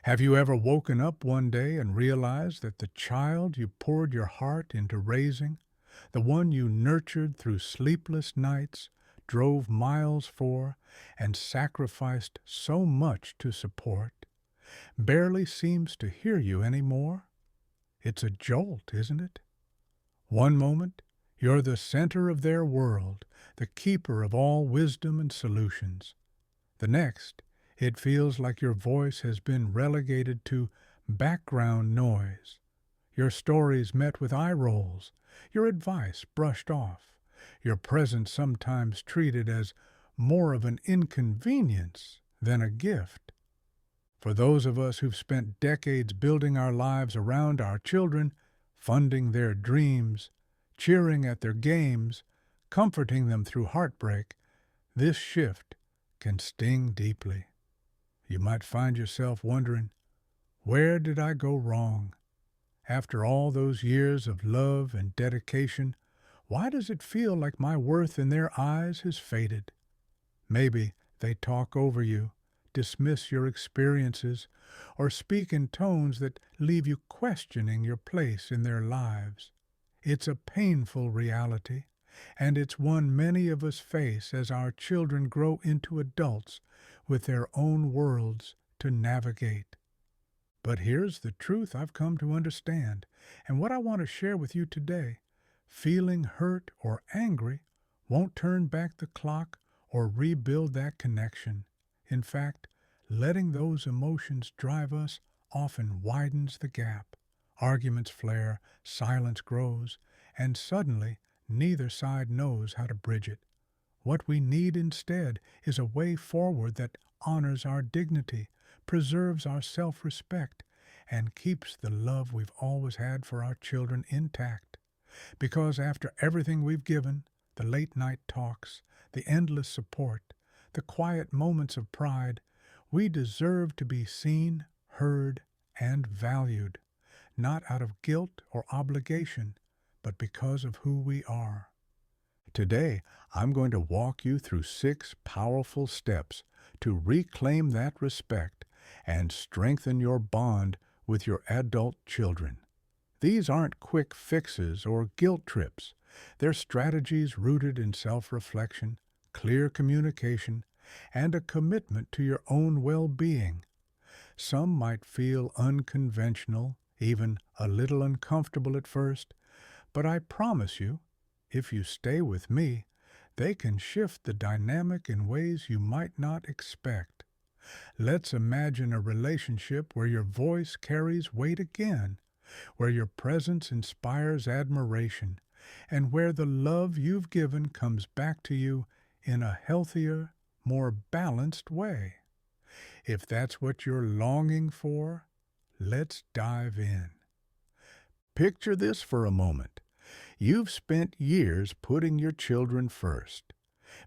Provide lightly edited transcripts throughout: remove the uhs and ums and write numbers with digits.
Have you ever woken up one day and realized that the child you poured your heart into raising, the one you nurtured through sleepless nights, drove miles for, and sacrificed so much to support, barely seems to hear you anymore? It's a jolt, isn't it? One moment, you're the center of their world, the keeper of all wisdom and solutions. The next, it feels like your voice has been relegated to background noise, your stories met with eye rolls, your advice brushed off, your presence sometimes treated as more of an inconvenience than a gift. For those of us who've spent decades building our lives around our children, funding their dreams, cheering at their games, comforting them through heartbreak, this shift can sting deeply. You might find yourself wondering, where did I go wrong? After all those years of love and dedication, why does it feel like my worth in their eyes has faded? Maybe they talk over you, dismiss your experiences, or speak in tones that leave you questioning your place in their lives. It's a painful reality, and it's one many of us face as our children grow into adults with their own worlds to navigate. But here's the truth I've come to understand, and what I want to share with you today. Feeling hurt or angry won't turn back the clock or rebuild that connection. In fact, letting those emotions drive us often widens the gap. Arguments flare, silence grows, and suddenly neither side knows how to bridge it. What we need instead is a way forward that honors our dignity, preserves our self-respect, and keeps the love we've always had for our children intact. Because after everything we've given, the late-night talks, the endless support, the quiet moments of pride, we deserve to be seen, heard, and valued, not out of guilt or obligation, but because of who we are. Today, I'm going to walk you through 6 powerful steps to reclaim that respect and strengthen your bond with your adult children. These aren't quick fixes or guilt trips. They're strategies rooted in self-reflection, clear communication, and a commitment to your own well-being. Some might feel unconventional, even a little uncomfortable at first, but I promise you, if you stay with me, they can shift the dynamic in ways you might not expect. Let's imagine a relationship where your voice carries weight again, where your presence inspires admiration, and where the love you've given comes back to you in a healthier, more balanced way. If that's what you're longing for, let's dive in. Picture this for a moment. You've spent years putting your children first.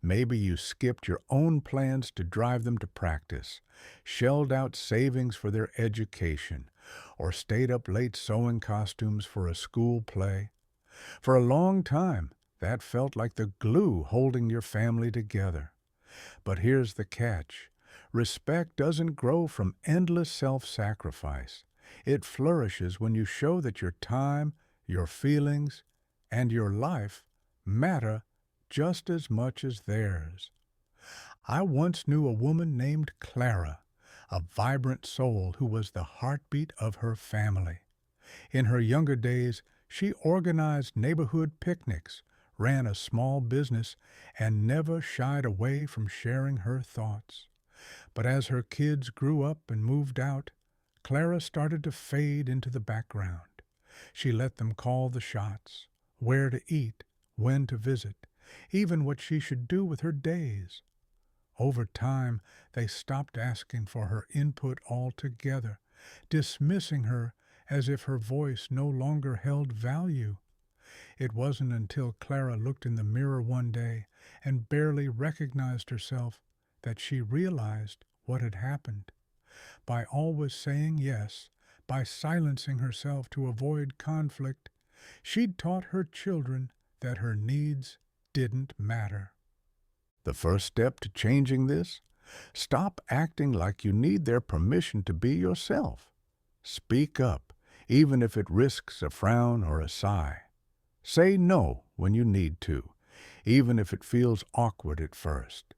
Maybe you skipped your own plans to drive them to practice, shelled out savings for their education, or stayed up late sewing costumes for a school play. For a long time, that felt like the glue holding your family together. But here's the catch. Respect doesn't grow from endless self-sacrifice. It flourishes when you show that your time, your feelings, and your life matter just as much as theirs. I once knew a woman named Clara, a vibrant soul who was the heartbeat of her family. In her younger days, she organized neighborhood picnics, ran a small business, and never shied away from sharing her thoughts. But as her kids grew up and moved out, Clara started to fade into the background. She let them call the shots, where to eat, when to visit, even what she should do with her days. Over time, they stopped asking for her input altogether, dismissing her as if her voice no longer held value. It wasn't until Clara looked in the mirror one day and barely recognized herself that she realized what had happened. By always saying yes, by silencing herself to avoid conflict, she'd taught her children that her needs didn't matter. The first step to changing this? Stop acting like you need their permission to be yourself. Speak up, even if it risks a frown or a sigh. Say no when you need to, even if it feels awkward at first.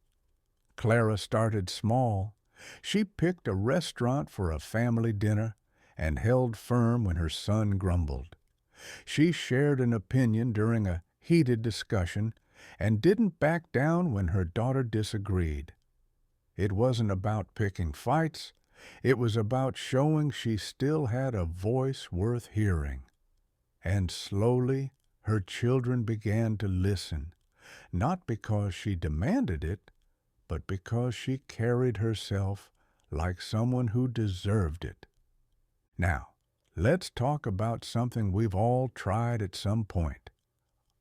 Clara started small. She picked a restaurant for a family dinner and held firm when her son grumbled. She shared an opinion during a heated discussion and didn't back down when her daughter disagreed. It wasn't about picking fights. It was about showing she still had a voice worth hearing. And slowly, her children began to listen, not because she demanded it, but because she carried herself like someone who deserved it. Now, let's talk about something we've all tried at some point: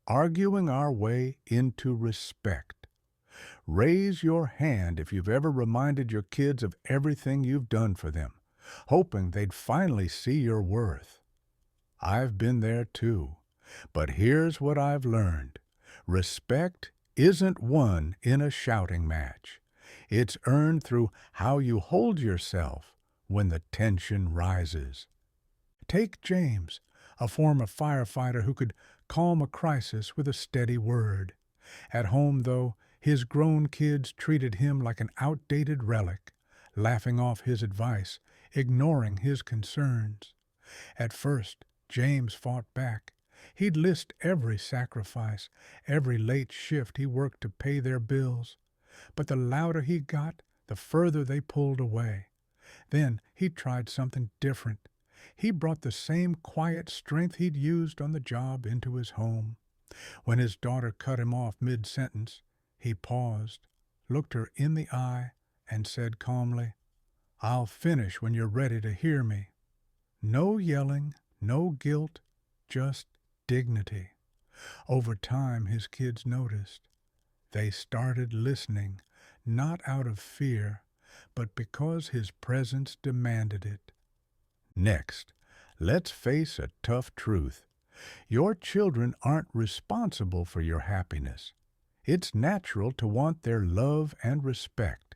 arguing our way into respect. Raise your hand if you've ever reminded your kids of everything you've done for them, hoping they'd finally see your worth. I've been there too, but here's what I've learned. Respect isn't won in a shouting match. It's earned through how you hold yourself when the tension rises. Take James, a former firefighter who could calm a crisis with a steady word. At home, though, his grown kids treated him like an outdated relic, laughing off his advice, ignoring his concerns. At first, James fought back. He'd list every sacrifice, every late shift he worked to pay their bills. But the louder he got, the further they pulled away. Then he tried something different. He brought the same quiet strength he'd used on the job into his home. When his daughter cut him off mid-sentence, he paused, looked her in the eye, and said calmly, "I'll finish when you're ready to hear me." No yelling, no guilt, just dignity. Over time, his kids noticed. They started listening, not out of fear, but because his presence demanded it. Next, let's face a tough truth. Your children aren't responsible for your happiness. It's natural to want their love and respect.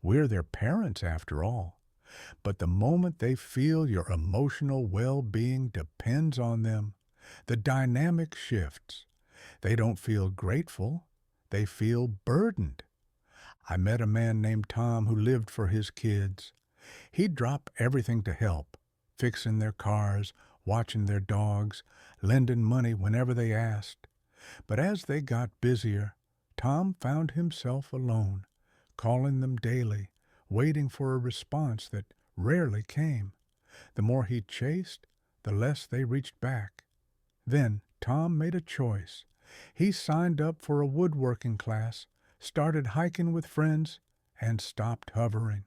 We're their parents, after all. But the moment they feel your emotional well-being depends on them, the dynamic shifts. They don't feel grateful. They feel burdened. I met a man named Tom who lived for his kids. He'd drop everything to help, fixing their cars, watching their dogs, lending money whenever they asked. But as they got busier, Tom found himself alone, calling them daily, waiting for a response that rarely came. The more he chased, the less they reached back. Then Tom made a choice. He signed up for a woodworking class, started hiking with friends, and stopped hovering.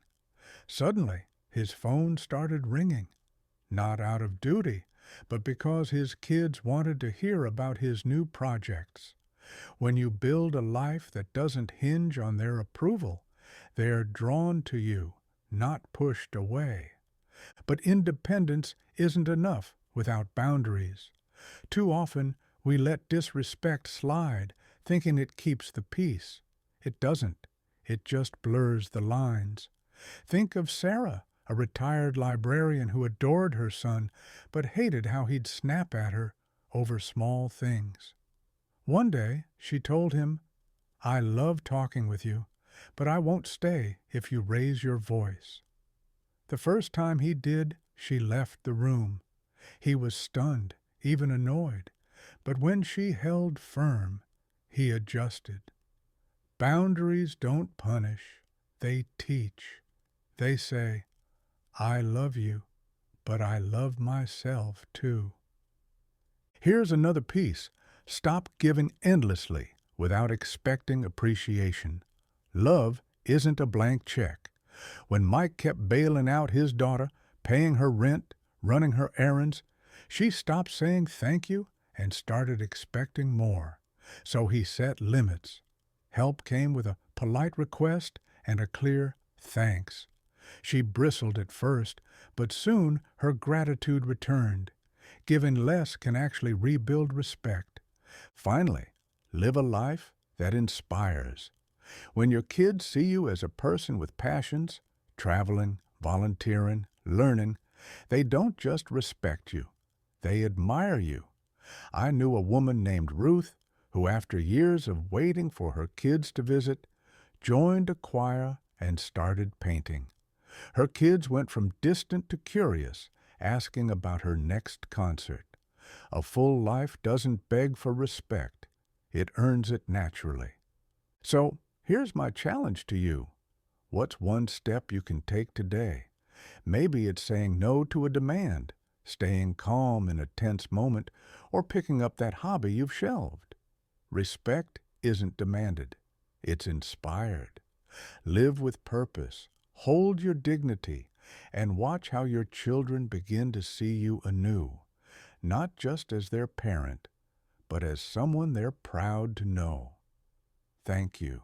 Suddenly, his phone started ringing, not out of duty, but because his kids wanted to hear about his new projects. When you build a life that doesn't hinge on their approval, they're drawn to you, not pushed away. But independence isn't enough without boundaries. Too often, we let disrespect slide, thinking it keeps the peace. It doesn't. It just blurs the lines. Think of Sarah, a retired librarian who adored her son, but hated how he'd snap at her over small things. One day, she told him, "I love talking with you, but I won't stay if you raise your voice." The first time he did, she left the room. He was stunned, even annoyed, but when she held firm, he adjusted. Boundaries don't punish, they teach. They say, "I love you, but I love myself too." Here's another piece. Stop giving endlessly without expecting appreciation. Love isn't a blank check. When Mike kept bailing out his daughter, paying her rent, running her errands, she stopped saying thank you and started expecting more. So he set limits. Help came with a polite request and a clear thanks. She bristled at first, but soon her gratitude returned. Giving less can actually rebuild respect. Finally, live a life that inspires. When your kids see you as a person with passions, traveling, volunteering, learning, they don't just respect you, they admire you. I knew a woman named Ruth who, after years of waiting for her kids to visit, joined a choir and started painting. Her kids went from distant to curious, asking about her next concert. A full life doesn't beg for respect. It earns it naturally. So, here's my challenge to you. What's one step you can take today? Maybe it's saying no to a demand, staying calm in a tense moment, or picking up that hobby you've shelved. Respect isn't demanded. It's inspired. Live with purpose. Hold your dignity, and watch how your children begin to see you anew, not just as their parent, but as someone they're proud to know. Thank you.